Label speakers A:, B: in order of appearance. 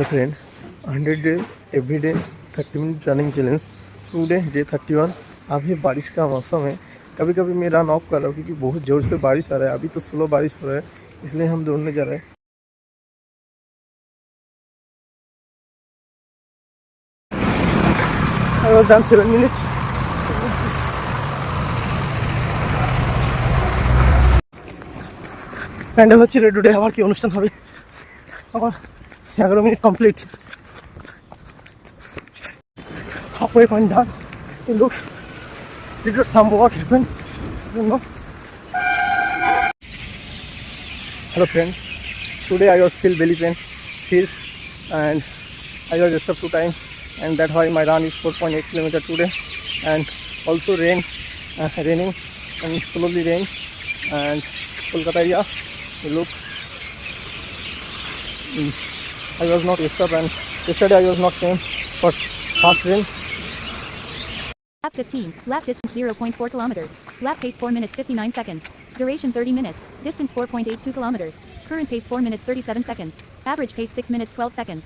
A: Friend 100 day every day 30 minute running challenge today day 31। अभी बारिश का मौसम है। कभी कभी मैं रन ऑफ कर रहा हूँ क्योंकि बहुत ज़ोर से बारिश आ रहा है। अभी तो स्लो बारिश हो रहा है, इसलिए हम दौड़ने जा रहे हैं। I was done 7 minutes. Pandal হচ্ছে রে টুডে। আমার কি অনুষ্ঠান হবে? আমার 11 minute complete. halfway point done. It looks did some work happen. I don't know. Hello friend. Today I was feel belly pain, and I was just up to time, and that's why my run is 4.8 kilometer today. And also raining and slowly rain. And Kolkata area, look, I was not yesterday, and yesterday I was not same for fast rain.
B: Lap 15, lap distance 0.4 kilometers, lap pace 4 minutes 59 seconds, duration 30 minutes, distance 4.82 kilometers, current pace 4 minutes 37 seconds, average pace 6 minutes 12 seconds.